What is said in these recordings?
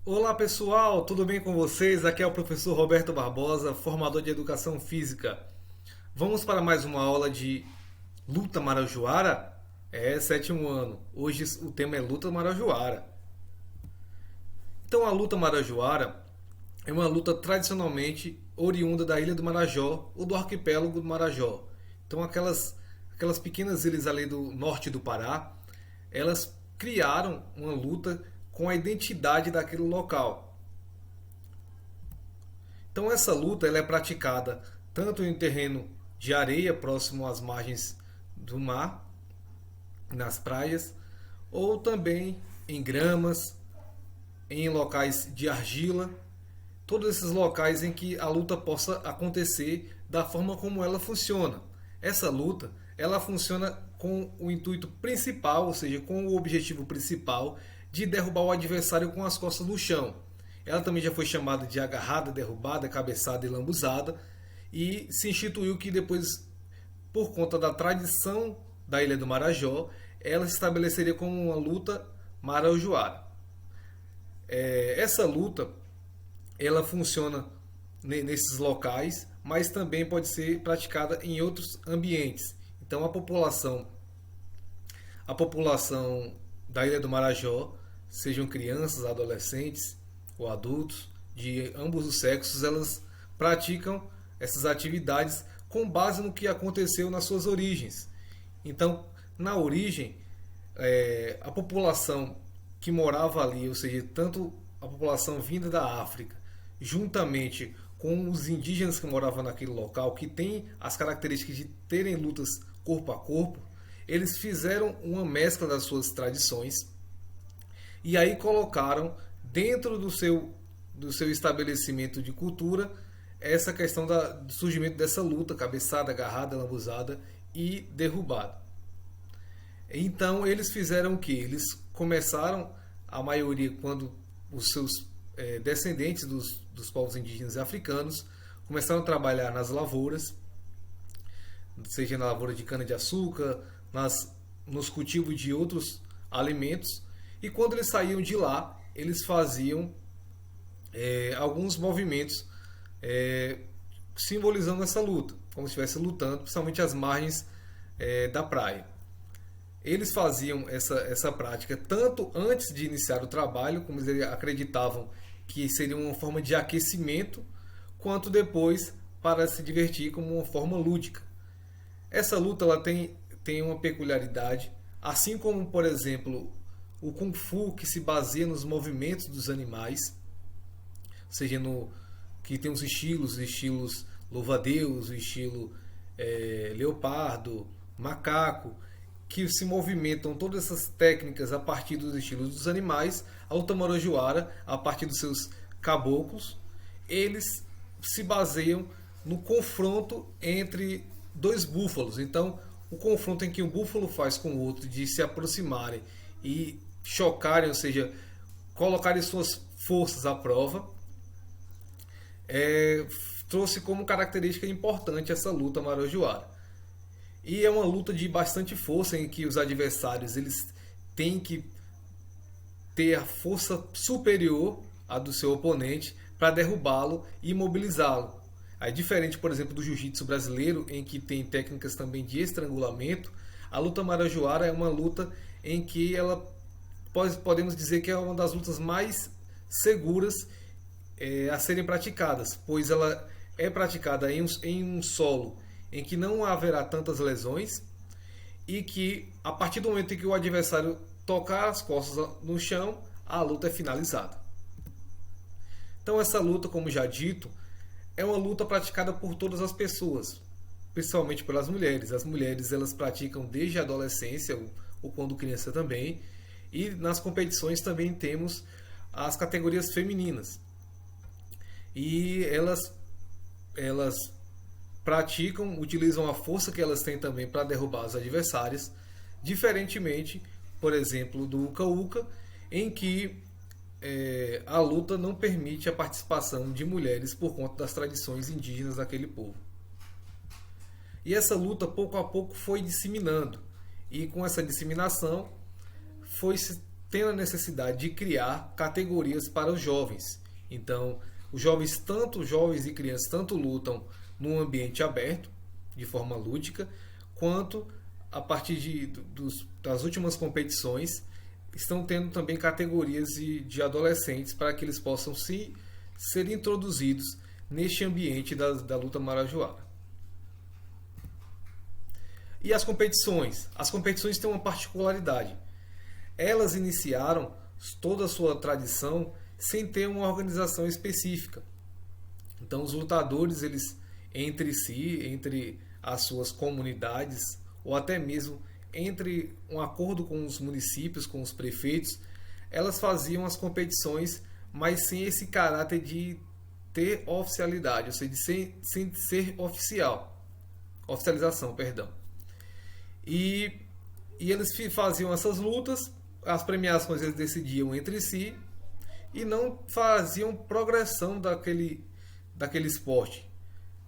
Olá pessoal, tudo bem com vocês? Aqui é o professor Roberto Barbosa, formador de educação física. Vamos para mais uma aula de luta marajoara? É, sétimo ano. Hoje o tema é luta marajoara. Então a luta marajoara é uma luta tradicionalmente oriunda da ilha do Marajó ou do arquipélago do Marajó. Então aquelas pequenas ilhas ali do norte do Pará, elas criaram uma luta com a identidade daquele local. Então essa luta ela é praticada tanto em terreno de areia próximo às margens do mar, nas praias, ou também em gramas, em locais de argila, todos esses locais em que a luta possa acontecer da forma como ela funciona. Essa luta ela funciona com o intuito principal, ou seja, com o objetivo principal de derrubar o adversário com as costas no chão. Ela também já foi chamada de agarrada, derrubada, cabeçada e lambuzada, e se instituiu que depois, por conta da tradição da Ilha do Marajó, ela se estabeleceria como uma luta marajoara. Essa luta ela funciona nesses locais, mas também pode ser praticada em outros ambientes. Então a população da Ilha do Marajó, sejam crianças, adolescentes ou adultos de ambos os sexos, elas praticam essas atividades com base no que aconteceu nas suas origens. Então, na origem, a população que morava ali, ou seja, tanto a população vinda da África, juntamente com os indígenas que moravam naquele local, que tem as características de terem lutas corpo a corpo, eles fizeram uma mescla das suas tradições e aí colocaram dentro do seu estabelecimento de cultura essa questão do surgimento dessa luta, cabeçada, agarrada, lambuzada e derrubada. Então eles fizeram o que? Eles começaram, a maioria, quando os seus descendentes dos povos indígenas africanos começaram a trabalhar nas lavouras, seja na lavoura de cana-de-açúcar, nos cultivos de outros alimentos, e quando eles saíam de lá, eles faziam alguns movimentos simbolizando essa luta, como se estivesse lutando, principalmente às margens da praia. Eles faziam essa prática tanto antes de iniciar o trabalho, como eles acreditavam que seria uma forma de aquecimento, quanto depois para se divertir como uma forma lúdica. Essa luta ela tem uma peculiaridade, assim como, por exemplo, o Kung Fu, que se baseia nos movimentos dos animais, seja no que tem os estilos louva-a-Deus, o estilo leopardo, macaco, que se movimentam todas essas técnicas a partir dos estilos dos animais. A luta marajoara, a partir dos seus caboclos, eles se baseiam no confronto entre dois búfalos. Então, o confronto em que um búfalo faz com o outro de se aproximarem e chocarem, ou seja, colocarem suas forças à prova, trouxe como característica importante essa luta marajoara. E é uma luta de bastante força em que os adversários eles têm que ter a força superior à do seu oponente para derrubá-lo e imobilizá-lo. É diferente, por exemplo, do jiu-jitsu brasileiro, em que tem técnicas também de estrangulamento. A luta marajoara é uma luta em que ela podemos dizer que é uma das lutas mais seguras a serem praticadas, pois ela é praticada em um solo em que não haverá tantas lesões e que a partir do momento em que o adversário tocar as costas no chão, a luta é finalizada. Então essa luta, como já dito, é uma luta praticada por todas as pessoas, principalmente pelas mulheres. As mulheres elas praticam desde a adolescência ou quando criança também, e nas competições também temos as categorias femininas. E elas praticam, utilizam a força que elas têm também para derrubar os adversários, diferentemente, por exemplo, do Uka-Uka, em que a luta não permite a participação de mulheres por conta das tradições indígenas daquele povo. E essa luta, pouco a pouco, foi disseminando. E com essa disseminação, foi se tendo a necessidade de criar categorias para os jovens. Então, os jovens, tanto jovens e crianças, tanto lutam num ambiente aberto, de forma lúdica, quanto a partir das últimas competições, estão tendo também categorias de adolescentes para que eles possam ser introduzidos neste ambiente da luta marajoara. E as competições? As competições têm uma particularidade. Elas iniciaram toda a sua tradição sem ter uma organização específica. Então os lutadores, eles entre si, entre as suas comunidades, ou até mesmo entre um acordo com os municípios, com os prefeitos, elas faziam as competições, mas sem esse caráter de ter oficialidade, ou seja, sem ser oficialização, perdão. E eles faziam essas lutas, as premiações eles decidiam entre si e não faziam progressão daquele esporte.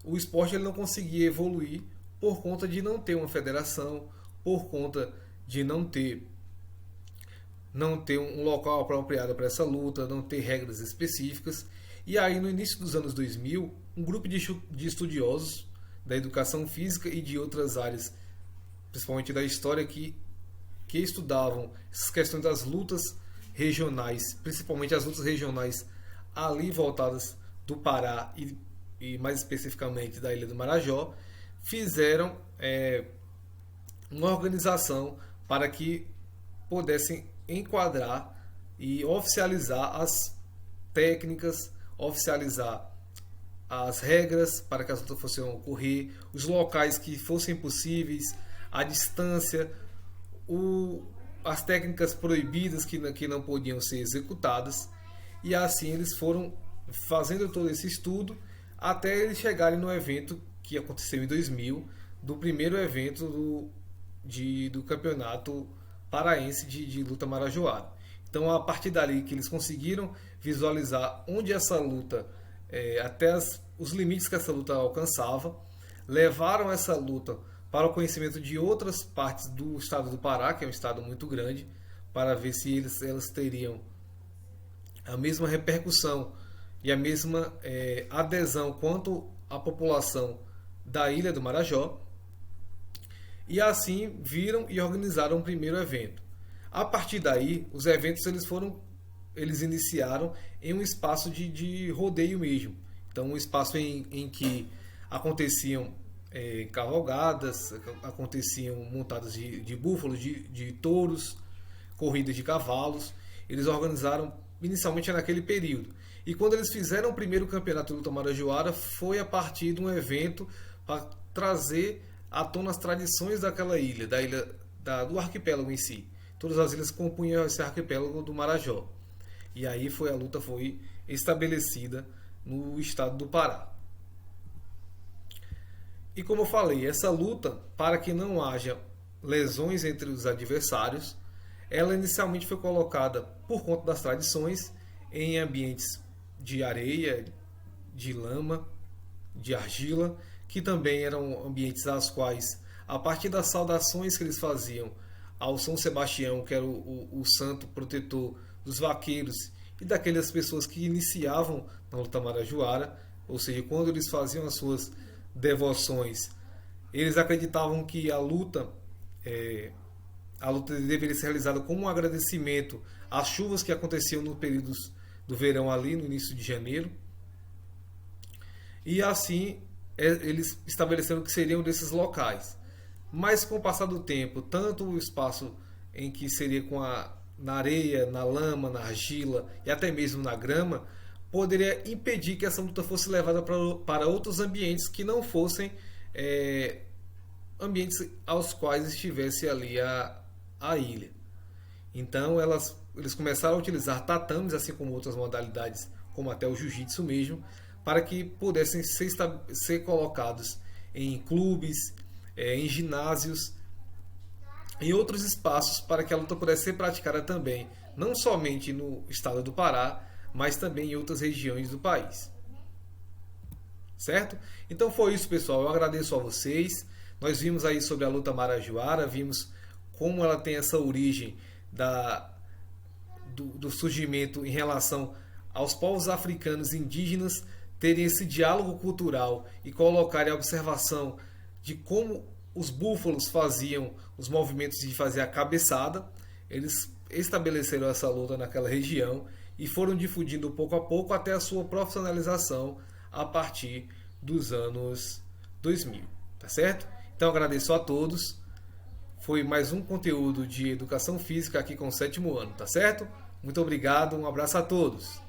O esporte ele não conseguia evoluir por conta de não ter uma federação, por conta de não ter um local apropriado para essa luta, não ter regras específicas. E aí, no início dos anos 2000, um grupo de estudiosos da educação física e de outras áreas, principalmente da história, que estudavam essas questões das lutas regionais, principalmente as lutas regionais ali voltadas do Pará e mais especificamente da Ilha do Marajó, fizeram uma organização para que pudessem enquadrar e oficializar as técnicas, oficializar as regras para que as lutas fossem ocorrer, os locais que fossem possíveis, a distância, as técnicas proibidas que não podiam ser executadas, e assim eles foram fazendo todo esse estudo até eles chegarem no evento que aconteceu em 2000, do primeiro evento do campeonato paraense de luta marajoara. Então, a partir dali que eles conseguiram visualizar onde essa luta, até os limites que essa luta alcançava, levaram essa luta para o conhecimento de outras partes do estado do Pará, que é um estado muito grande, para ver se elas teriam a mesma repercussão e a mesma adesão quanto a população da Ilha do Marajó. E assim viram e organizaram o primeiro evento. A partir daí, os eventos eles iniciaram em um espaço de rodeio mesmo. Então, um espaço em que aconteciam cavalgadas, aconteciam montadas de búfalos, de touros, corridas de cavalos. Eles organizaram inicialmente naquele período. E quando eles fizeram o primeiro campeonato de luta marajoara, foi a partir de um evento para trazer à tona as tradições daquela ilha, do arquipélago em si. Todas as ilhas compunham esse arquipélago do Marajó. E aí a luta foi estabelecida no estado do Pará. E como eu falei, essa luta, para que não haja lesões entre os adversários, ela inicialmente foi colocada, por conta das tradições, em ambientes de areia, de lama, de argila, que também eram ambientes aos quais, a partir das saudações que eles faziam ao São Sebastião, que era o santo protetor dos vaqueiros e daquelas pessoas que iniciavam na luta marajoara, ou seja, quando eles faziam as suas devoções, eles acreditavam que a luta deveria ser realizada como um agradecimento às chuvas que aconteciam no período do verão ali, no início de janeiro. E assim eles estabeleceram que seriam desses locais. Mas com o passar do tempo, tanto o espaço em que seria na areia, na lama, na argila e até mesmo na grama, poderia impedir que essa luta fosse levada para outros ambientes que não fossem ambientes aos quais estivesse ali a ilha. Então eles começaram a utilizar tatames, assim como outras modalidades, como até o jiu-jitsu mesmo, para que pudessem ser colocados em clubes, em ginásios, em outros espaços, para que a luta pudesse ser praticada também, não somente no estado do Pará, mas também em outras regiões do país. Certo? Então foi isso, pessoal. Eu agradeço a vocês. Nós vimos aí sobre a luta marajoara, vimos como ela tem essa origem do surgimento em relação aos povos africanos indígenas terem esse diálogo cultural e colocarem a observação de como os búfalos faziam os movimentos de fazer a cabeçada. Eles estabeleceram essa luta naquela região e foram difundindo pouco a pouco até a sua profissionalização a partir dos anos 2000, tá certo? Então agradeço a todos. Foi mais um conteúdo de educação física aqui com o 7º ano, tá certo? Muito obrigado, um abraço a todos.